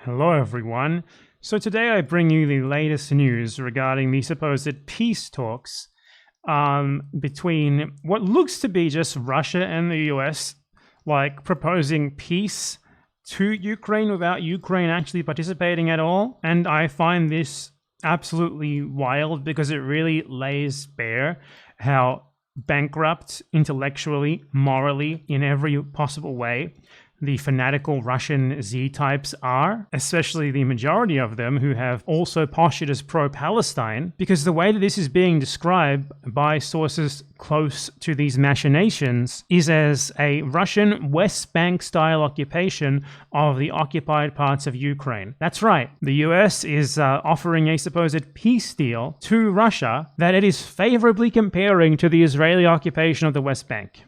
Hello everyone. So today I bring you the latest news regarding the supposed peace talks between what looks to be just Russia and the US, like proposing peace to Ukraine without Ukraine actually participating at all. And I find this absolutely wild because it really lays bare how bankrupt intellectually, morally, in every possible way the fanatical Russian Z-types are, especially the majority of them who have also postured as pro-Palestine, because the way that this is being described by sources close to these machinations is as a Russian West Bank-style occupation of the occupied parts of Ukraine. That's right, the US is offering a supposed peace deal to Russia that it is favorably comparing to the Israeli occupation of the West Bank.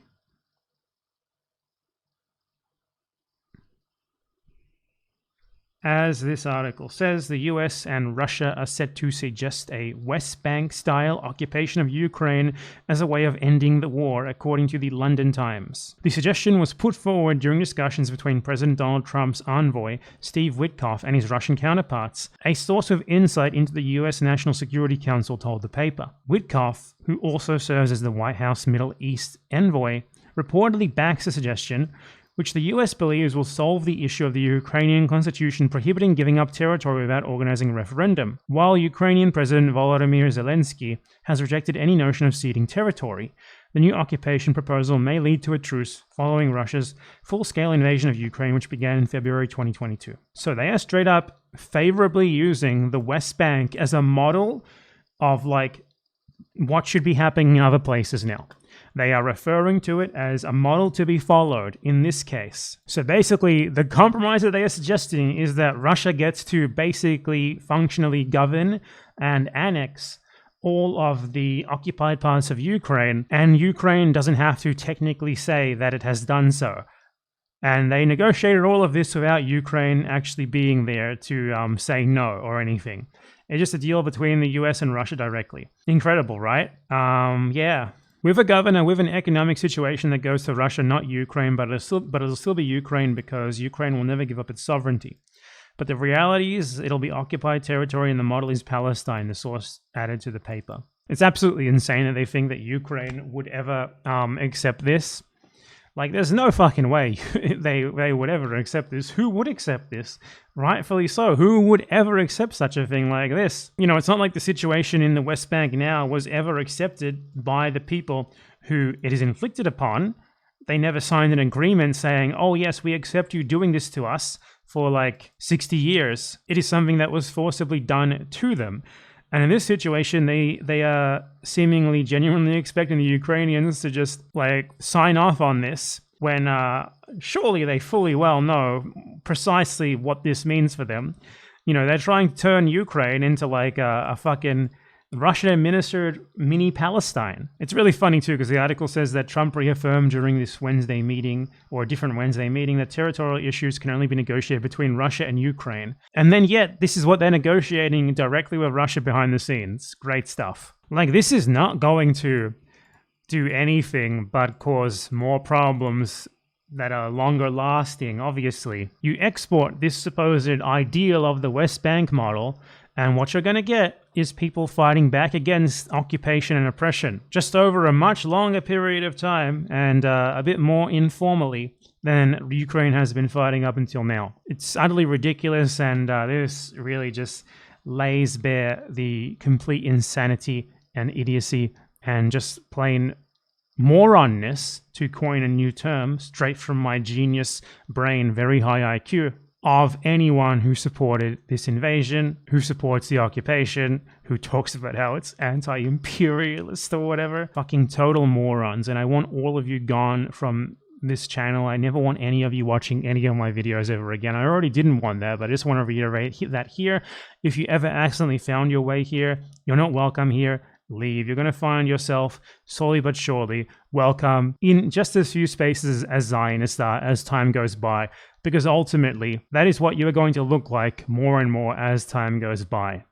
As this article says, the US and Russia are set to suggest a West Bank-style occupation of Ukraine as a way of ending the war, according to the London Times. The suggestion was put forward during discussions between President Donald Trump's envoy, Steve Witkoff, and his Russian counterparts. A source of insight into the US National Security Council told the paper. Witkoff, who also serves as the White House Middle East envoy, reportedly backs the suggestion, which the US believes will solve the issue of the Ukrainian constitution prohibiting giving up territory without organizing a referendum, while Ukrainian President Volodymyr Zelensky has rejected any notion of ceding territory. The new occupation proposal may lead to a truce following Russia's full-scale invasion of Ukraine, which began in February 2022. So they are straight up favorably using the West Bank as a model of what should be happening in other places now. They are referring to it as a model to be followed in this case. So basically, the compromise that they are suggesting is that Russia gets to basically functionally govern and annex all of the occupied parts of Ukraine, and Ukraine doesn't have to technically say that it has done so. And they negotiated all of this without Ukraine actually being there to say no or anything. It's just a deal between the US and Russia directly. Incredible, right? Yeah. With a governor, with an economic situation that goes to Russia, not Ukraine, but it'll still be Ukraine because Ukraine will never give up its sovereignty. But the reality is it'll be occupied territory and the model is Palestine, the source added to the paper. It's absolutely insane that they think that Ukraine would ever accept this. There's no fucking way they would ever accept this. Who would accept this? Rightfully so. Who would ever accept such a thing like this? You know, it's not like the situation in the West Bank now was ever accepted by the people who it is inflicted upon. They never signed an agreement saying, oh yes, we accept you doing this to us for 60 years. It is something that was forcibly done to them. And in this situation, they are seemingly genuinely expecting the Ukrainians to just sign off on this when surely they fully well know precisely what this means for them. You know, they're trying to turn Ukraine into a fucking Russian-administered mini Palestine. It's really funny too because the article says that Trump reaffirmed during this Wednesday meeting, or a different Wednesday meeting, that territorial issues can only be negotiated between Russia and Ukraine. And then yet, this is what they're negotiating directly with Russia behind the scenes. Great stuff. This is not going to do anything but cause more problems that are longer lasting, obviously. You export this supposed ideal of the West Bank model, and what you're going to get is people fighting back against occupation and oppression, just over a much longer period of time and a bit more informally than Ukraine has been fighting up until now. It's utterly ridiculous, and this really just lays bare the complete insanity and idiocy and just plain moronness, to coin a new term straight from my genius brain, very high IQ, of anyone who supported this invasion, who supports the occupation, who talks about how it's anti-imperialist or whatever. Fucking total morons. And I want all of you gone from this channel. I never want any of you watching any of my videos ever again. I already didn't want that, but I just want to reiterate that here. If you ever accidentally found your way here, you're not welcome here. Leave. You're going to find yourself, slowly but surely, welcome in just as few spaces as Zionists are as time goes by, because ultimately, that is what you are going to look like more and more as time goes by.